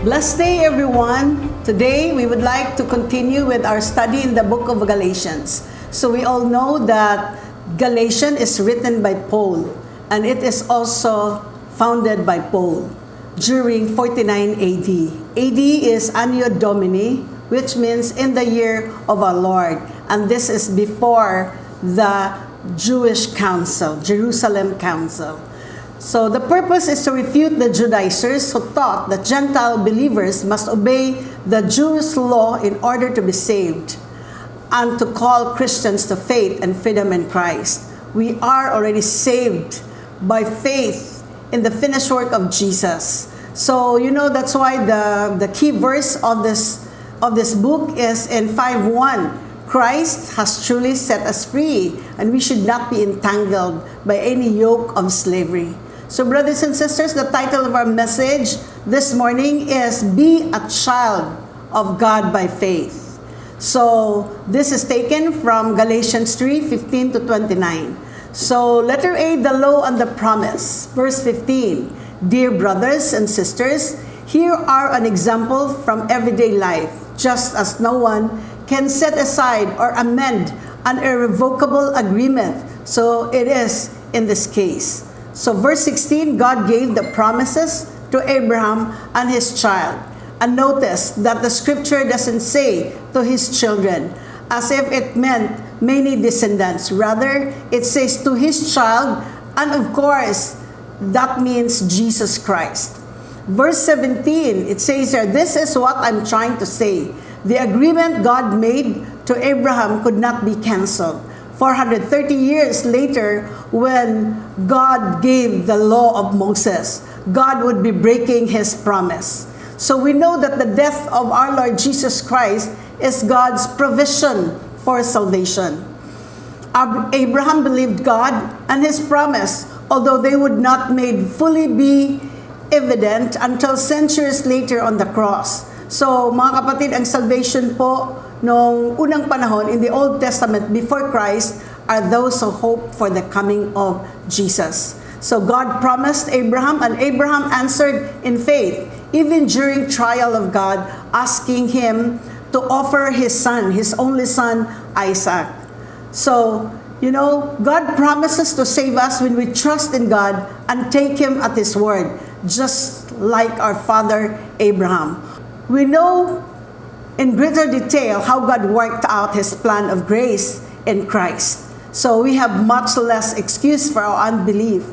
Blessed day, everyone. Today, we would like to continue with our study in the book of Galatians. So we all know that Galatians is written by Paul, and it is also founded by Paul during 49 AD. AD is Anno Domini, which means in the year of our Lord. And this is before the Jewish Council, Jerusalem Council. So the purpose is to refute the Judaizers who thought that Gentile believers must obey the Jewish law in order to be saved, and to call Christians to faith and freedom in Christ. We are already saved by faith in the finished work of Jesus. So that's why the key verse of this book is in 5:1. Christ has truly set us free, and we should not be entangled by any yoke of slavery. So brothers and sisters, the title of our message this morning is Be a Child of God by Faith. So this is taken from Galatians 3:15 to 29. So letter A, the law and the promise. Verse 15, Dear brothers and sisters, here are an example from everyday life. Just as no one can set aside or amend an irrevocable agreement, so it is in this case. So verse 16, God gave the promises to Abraham and his child. And notice that the scripture doesn't say to his children, as if it meant many descendants. Rather, it says to his child, and of course, that means Jesus Christ. Verse 17, it says there, this is what I'm trying to say. The agreement God made to Abraham could not be canceled. 430 years later, when God gave the law of Moses, God would be breaking his promise. So we know that the death of our Lord Jesus Christ is God's provision for salvation. Abraham believed God and his promise, although they would not made fully be evident until centuries later on the cross. So mga kapatid, ang salvation po noong unang panahon in the Old Testament before Christ are those who hope for the coming of Jesus. So God promised Abraham, and Abraham answered in faith, even during trial of God, asking him to offer his son, his only son, Isaac. So, God promises to save us when we trust in God and take him at his word, just like our father Abraham. We know in greater detail how God worked out his plan of grace in Christ. So we have much less excuse for our unbelief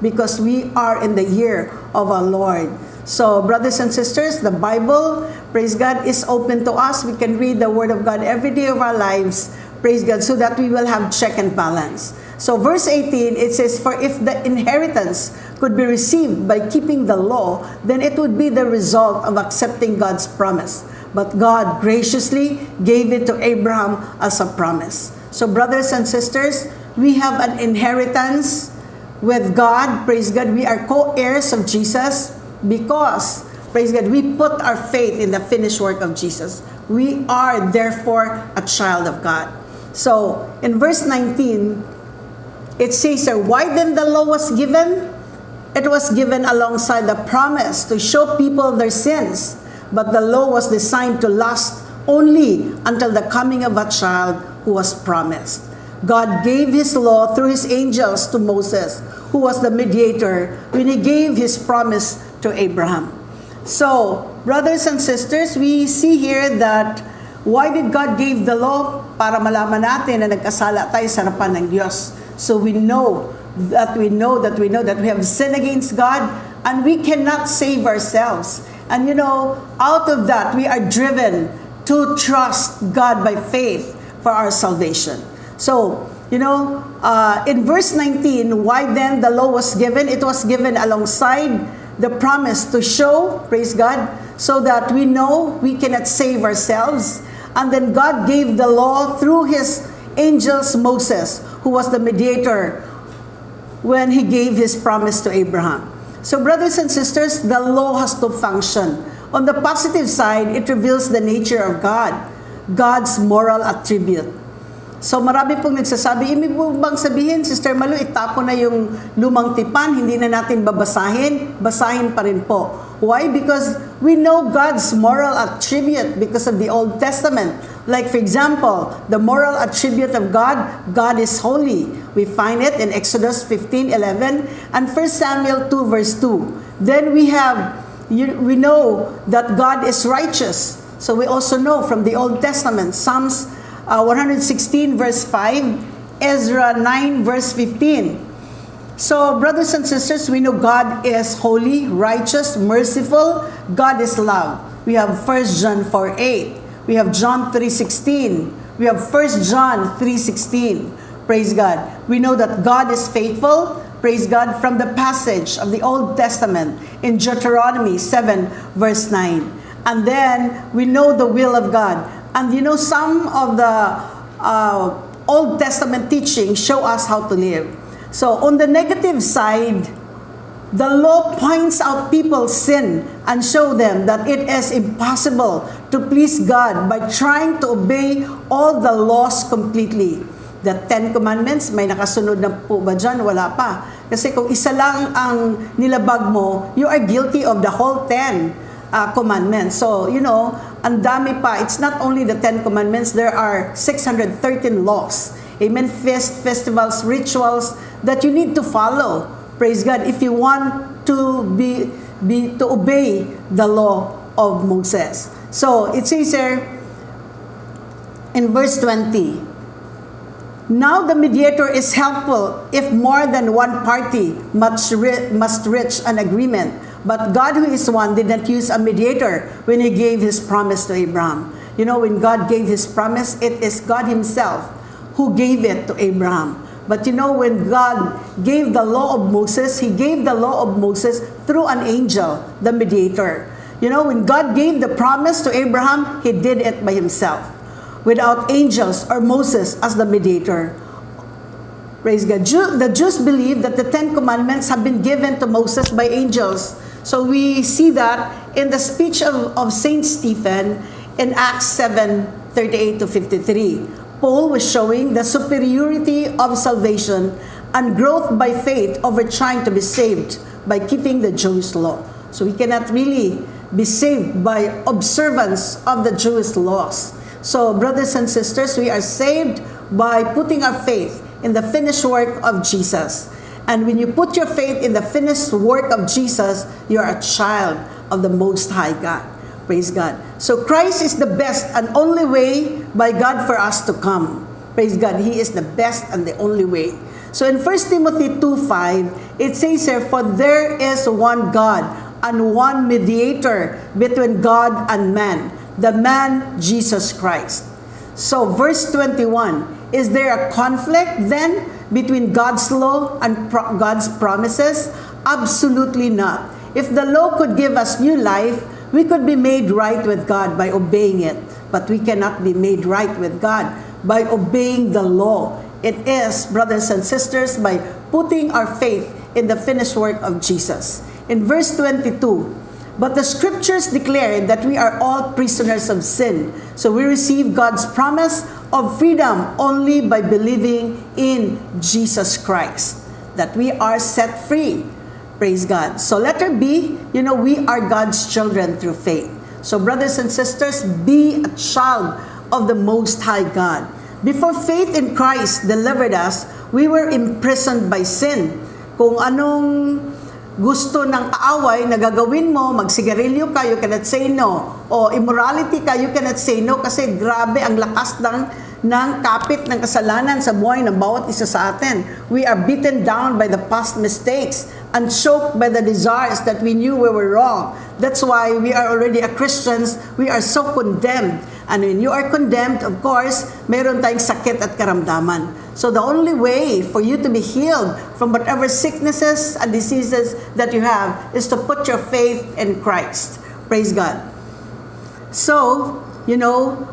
because we are in the year of our Lord. So brothers and sisters, the Bible, praise God, is open to us. We can read the Word of God every day of our lives, praise God, so that we will have check and balance. So verse 18, it says, For if the inheritance could be received by keeping the law, then it would be the result of accepting God's promise. But God graciously gave it to Abraham as a promise. So brothers and sisters, we have an inheritance with God. Praise God, we are co-heirs of Jesus because, praise God, we put our faith in the finished work of Jesus. We are therefore a child of God. So in verse 19, it says, why then the law was given? It was given alongside the promise to show people their sins. But the law was designed to last only until the coming of a child who was promised. God gave his law through his angels to Moses, who was the mediator when he gave his promise to Abraham. So, brothers and sisters, we see here that why did God give the law? Para malaman natin na nagkasala tayo sa harapan ng Diyos. So we know that we have sinned against God and we cannot save ourselves. And out of that, we are driven to trust God by faith for our salvation. So, in verse 19, why then the law was given? It was given alongside the promise to show, praise God, so that we know we cannot save ourselves. And then God gave the law through his angels, Moses, who was the mediator when he gave his promise to Abraham. So brothers and sisters, the law has to function. On the positive side, it reveals the nature of God, God's moral attribute. So marami pong nagsasabi, ibig mo bang sabihin, Sister Malu, itapon na yung lumang tipan, hindi na natin babasahin? Basahin pa rin po. Why? Because we know God's moral attribute because of the Old Testament. Like, for example, the moral attribute of God, God is holy. We find it in Exodus 15:11 and 1 Samuel 2 verse 2. Then we know that God is righteous. So we also know from the Old Testament, Psalms 116 verse 5, Ezra 9 verse 15. So, brothers and sisters, we know God is holy, righteous, merciful. God is love. We have 1 John 4:8. We have John 3:16. We have 1 John 3:16. Praise God. We know that God is faithful. Praise God, from the passage of the Old Testament in Deuteronomy 7 verse 9. And then we know the will of God. And you know, some of the Old Testament teachings show us how to live. So, on the negative side, the law points out people's sin and show them that it is impossible to please God by trying to obey all the laws completely. The 10 Commandments, may nakasunod na po ba dyan? Wala pa. Kasi kung isa lang ang nilabag mo, you are guilty of the whole 10 commandments. So, you know, ang dami pa. It's not only the 10 Commandments, there are 613 laws. Amen. Festivals, rituals that you need to follow. Praise God. If you want to to obey the law of Moses. So it says here in verse 20, now the mediator is helpful if more than one party must reach an agreement. But God, who is one, did not use a mediator when He gave His promise to Abraham. You know, when God gave His promise, it is God Himself who gave it to Abraham. But you know, when God gave the law of Moses, He gave the law of Moses through an angel, the mediator. You know, when God gave the promise to Abraham, He did it by Himself, without angels or Moses as the mediator. Praise God. The Jews believe that the 10 Commandments have been given to Moses by angels. So we see that in the speech of Saint Stephen in Acts 7:38 to 53. Paul was showing the superiority of salvation and growth by faith over trying to be saved by keeping the Jewish law. So we cannot really be saved by observance of the Jewish laws. So, brothers and sisters, we are saved by putting our faith in the finished work of Jesus. And when you put your faith in the finished work of Jesus, you are a child of the Most High God. Praise God. So Christ is the best and only way by God for us to come. Praise God. He is the best and the only way. So in 1 Timothy 2:5, it says here, for there is one God and one mediator between God and man, the man Jesus Christ. So verse 21, is there a conflict then between God's law and God's promises? Absolutely not. If the law could give us new life, we could be made right with God by obeying it. But we cannot be made right with God by obeying the law. It is, brothers and sisters, by putting our faith in the finished work of Jesus. In verse 22, but the scriptures declare that we are all prisoners of sin. So we receive God's promise of freedom only by believing in Jesus Christ, that we are set free. Praise God. So letter B, you know, we are God's children through faith. So brothers and sisters, be a child of the Most High God. Before faith in Christ delivered us, we were imprisoned by sin. Kung anong gusto ng kaaway na gagawin mo, magsigarilyo ka, you cannot say no. O immorality ka, you cannot say no kasi grabe ang lakas ng kapit ng kasalanan sa buhay ng bawat isa sa atin. We are beaten down by the past mistakes and choked by the desires that we knew we were wrong. That's why we are already a Christians. We are so condemned. And when you are condemned, of course, meron tayong sakit at karamdaman. So the only way for you to be healed from whatever sicknesses and diseases that you have is to put your faith in Christ. Praise God. So, you know,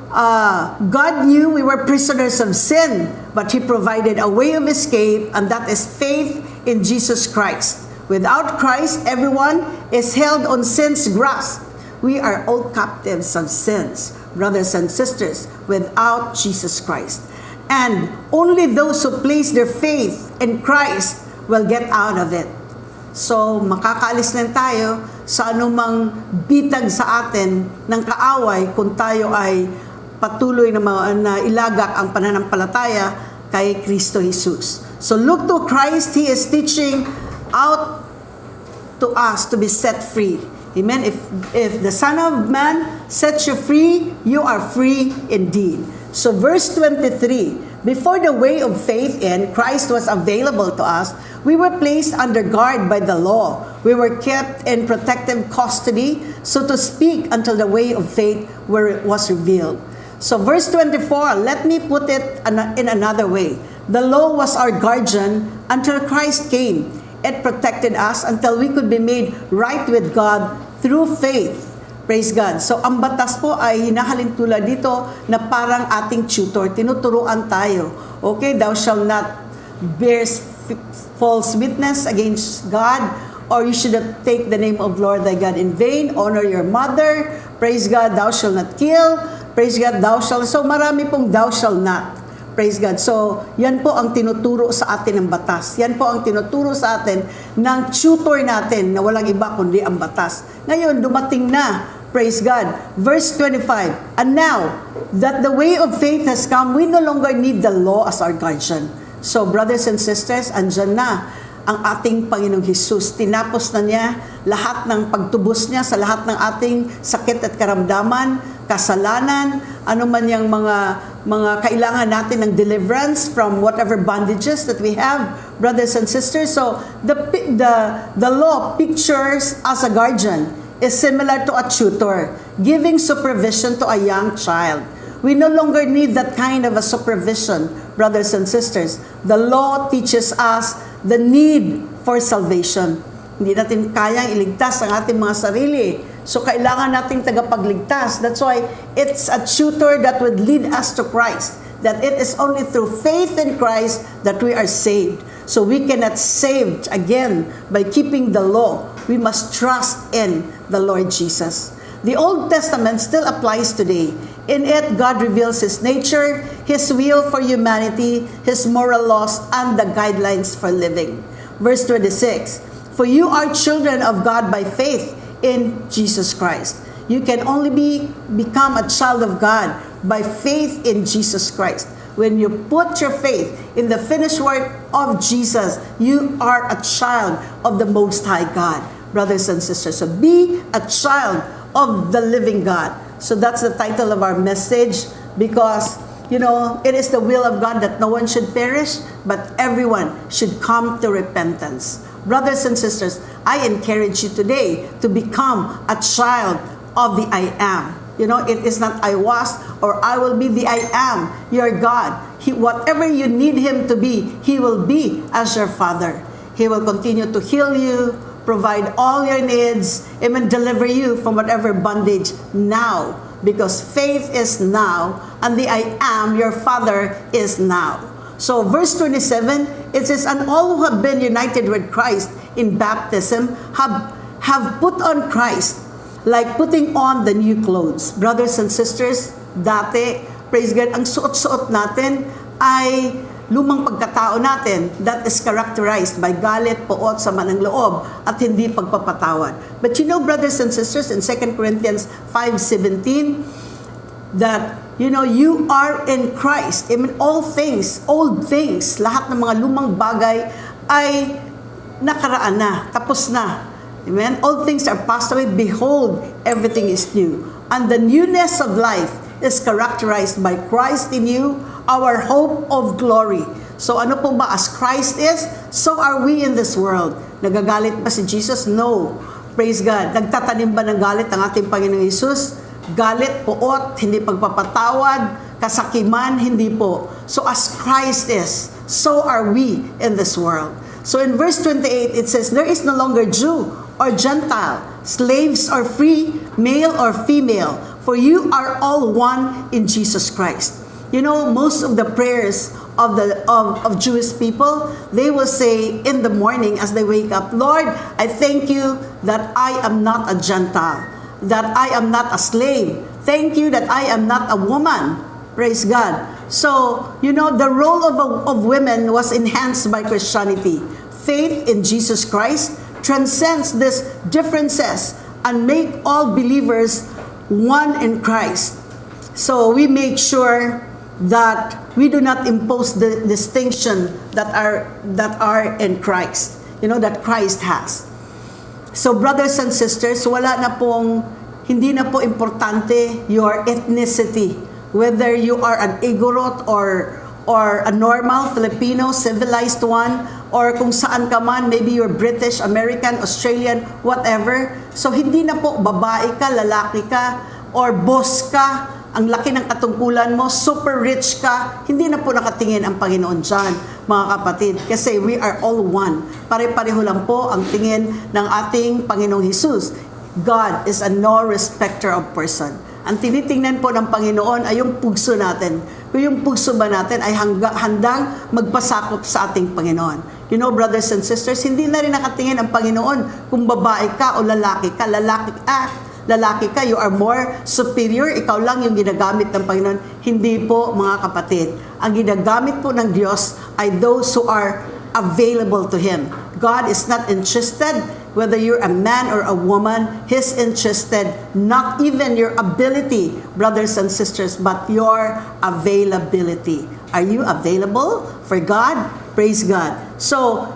God knew we were prisoners of sin, but He provided a way of escape, and that is faith in Jesus Christ. Without Christ, everyone is held on sin's grasp. We are all captives of sins, brothers and sisters, without Jesus Christ. And only those who place their faith in Christ will get out of it. So, makakaalis lang tayo sa anumang bitag sa atin ng kaaway kung tayo ay patuloy na ilagak ang pananampalataya kay Kristo Jesus. So look to Christ. He is teaching out to us to be set free. Amen. If the Son of Man sets you free, you are free indeed. So verse 23, before the way of faith in Christ was available to us, we were placed under guard by the law. We were kept in protective custody, so to speak, until the way of faith was revealed. So verse 24, let me put it in another way. The law was our guardian until Christ came. It protected us until we could be made right with God through faith. Praise God. So ang batas po ay hinahalin tulad dito na parang ating tutor. Tinuturuan tayo. Okay, thou shalt not bear false witness against God, or you should not take the name of Lord thy God in vain. Honor your mother. Praise God, thou shalt not kill. Praise God, thou shalt. So marami pong thou shalt not. Praise God. So, yan po ang tinuturo sa atin ng batas. Yan po ang tinuturo sa atin ng tutor natin na walang iba kundi ang batas. Ngayon, dumating na. Praise God. Verse 25. And now, that the way of faith has come, we no longer need the law as our guardian. So, brothers and sisters, andyan na ang ating Panginoong Hesus. Tinapos na niya lahat ng pagtubos niya sa lahat ng ating sakit at karamdaman, kasalanan, ano man yung mga kailangan natin ng deliverance from whatever bondages that we have, brothers and sisters. So the law pictures as a guardian is similar to a tutor, giving supervision to a young child. We no longer need that kind of a supervision, brothers and sisters. The law teaches us the need for salvation. Hindi natin kayang iligtas ang ating mga sarili. So, kailangan nating tagapagligtas. That's why it's a tutor that would lead us to Christ. That it is only through faith in Christ that we are saved. So, we cannot saved again by keeping the law. We must trust in the Lord Jesus. The Old Testament still applies today. In it, God reveals His nature, His will for humanity, His moral laws, and the guidelines for living. Verse 26, for you are children of God by faith in Jesus Christ. You can only become a child of God by faith in Jesus Christ. When you put your faith in the finished work of Jesus, you are a child of the Most High God, brothers and sisters. So be a child of the living God. So that's the title of our message, because it is the will of God that no one should perish, but everyone should come to repentance. Brothers and sisters, I encourage you today to become a child of the I Am. It is not I was or I will be, the I Am, your God. Whatever you need Him to be, He will be as your Father. He will continue to heal you, provide all your needs, and deliver you from whatever bondage now. Because faith is now, and the I Am, your Father, is now. So verse 27, it says, and all who have been united with Christ in baptism have put on Christ, like putting on the new clothes. Brothers and sisters, dati, praise God, ang suot-suot natin ay lumang pagkatao natin that is characterized by galit, puot, sama ng loob, at hindi pagpapatawad. But brothers and sisters, in 2 Corinthians 5:17, that you are in Christ. All things, old things, lahat ng mga lumang bagay ay nakaraan na, tapos na. Amen? All things are passed away. Behold, everything is new. And the newness of life is characterized by Christ in you, our hope of glory. So ano po ba? As Christ is, so are we in this world. Nagagalit ba si Jesus? No. Praise God. Nagtatanim ba ng galit ang ating Panginoong Jesus? Galit, puot, hindi pagpapatawad, kasakiman, hindi po. So as Christ is, so are we in this world. So in verse 28, it says, there is no longer Jew or Gentile, slaves or free, male or female, for you are all one in Jesus Christ. Most of the prayers of Jewish people, they will say in the morning as they wake up, Lord, I thank you that I am not a Gentile, that I am not a slave. Thank you that I am not a woman. Praise God. So, the role of women was enhanced by Christianity. Faith in Jesus Christ transcends these differences and make all believers one in Christ. So we make sure that we do not impose the distinction that are in Christ, that Christ has. So brothers and sisters, hindi na po importante your ethnicity, whether you are an Igorot or a normal Filipino, civilized one, or kung saan ka man, maybe you're British, American, Australian, whatever. So hindi na po babae ka, lalaki ka, or boss ka, ang laki ng katungkulan mo, super rich ka, hindi na po nakatingin ang Panginoon dyan, mga kapatid. Kasi we are all one. Pare-pareho lang po ang tingin ng ating Panginoong Hesus. God is a no respecter of person. Ang tinitingnan po ng Panginoon ay yung puso natin. Kung yung puso ba natin ay handang magpasakop sa ating Panginoon. Brothers and sisters, hindi na rin nakatingin ang Panginoon kung babae ka o lalaki ka. Lalaki ka, you are more superior, ikaw lang yung ginagamit ng Panginoon. Hindi po, mga kapatid. Ang ginagamit po ng Diyos ay those who are available to Him. God is not interested whether you're a man or a woman. He's interested not even your ability, brothers and sisters, but your availability. Are you available for God? Praise God. So,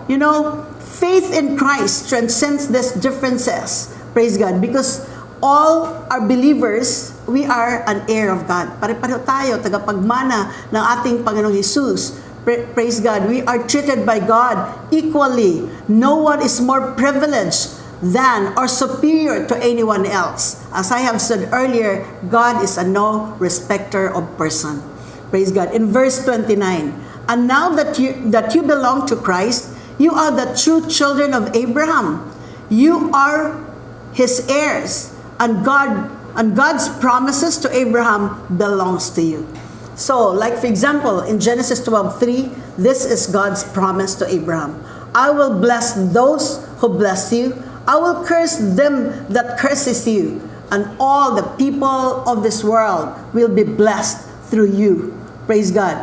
faith in Christ transcends these differences. Praise God. Because all are believers, we are an heir of God. Pare-pareho tayo, tagapagmana ng ating Panginoong Hesus. Praise God. We are treated by God equally. No one is more privileged than or superior to anyone else. As I have said earlier, God is a no respecter of person. Praise God. In verse 29, and now that you belong to Christ, you are the true children of Abraham. You are His heirs, and God's promises to Abraham belongs to you. So, like for example, in Genesis 12:3, this is God's promise to Abraham. I will bless those who bless you. I will curse them that curses you. And all the people of this world will be blessed through you. Praise God.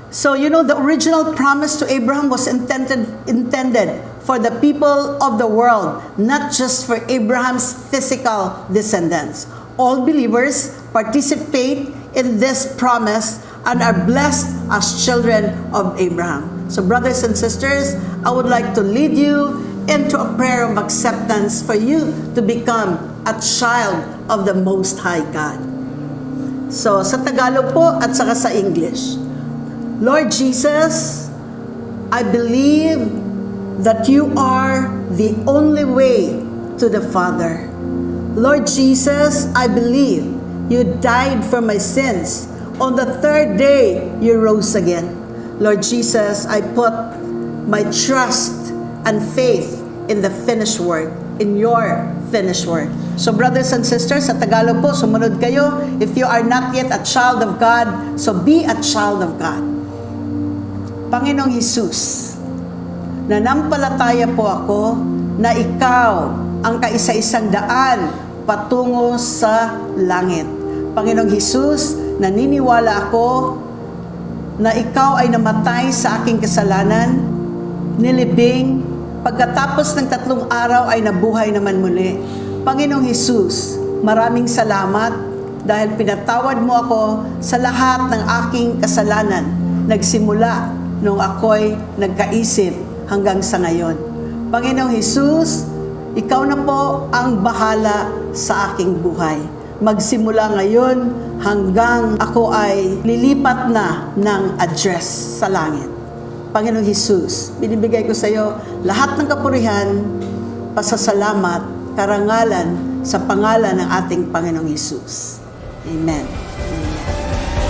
So, the original promise to Abraham was intended for the people of the world, not just for Abraham's physical descendants. All believers participate in this promise and are blessed as children of Abraham. So brothers and sisters, I would like to lead you into a prayer of acceptance for you to become a child of the Most High God. So sa Tagalog po at saka sa English. Lord Jesus, I believe that you are the only way to the Father. Lord Jesus, I believe you died for my sins. On the third day, you rose again. Lord Jesus, I put my trust and faith in the finished work, in your finished work. So brothers and sisters, sa Tagalog po, sumunod kayo. If you are not yet a child of God, so be a child of God. Panginoong Hesus, nanampalataya po ako na ikaw ang kaisa-isang daan patungo sa langit. Panginoong Hesus, naniniwala ako na ikaw ay namatay sa aking kasalanan, nilibing, pagkatapos ng 3 araw ay nabuhay naman muli. Panginoong Hesus, maraming salamat dahil pinatawad mo ako sa lahat ng aking kasalanan. Nagsimula nung ako'y nagkaisip hanggang sa ngayon. Panginoong Hesus, ikaw na po ang bahala sa aking buhay. Magsimula ngayon hanggang ako ay lilipat na ng address sa langit. Panginoong Hesus, binibigay ko sa iyo lahat ng kapurihan, pasasalamat, karangalan sa pangalan ng ating Panginoong Hesus. Amen. Amen.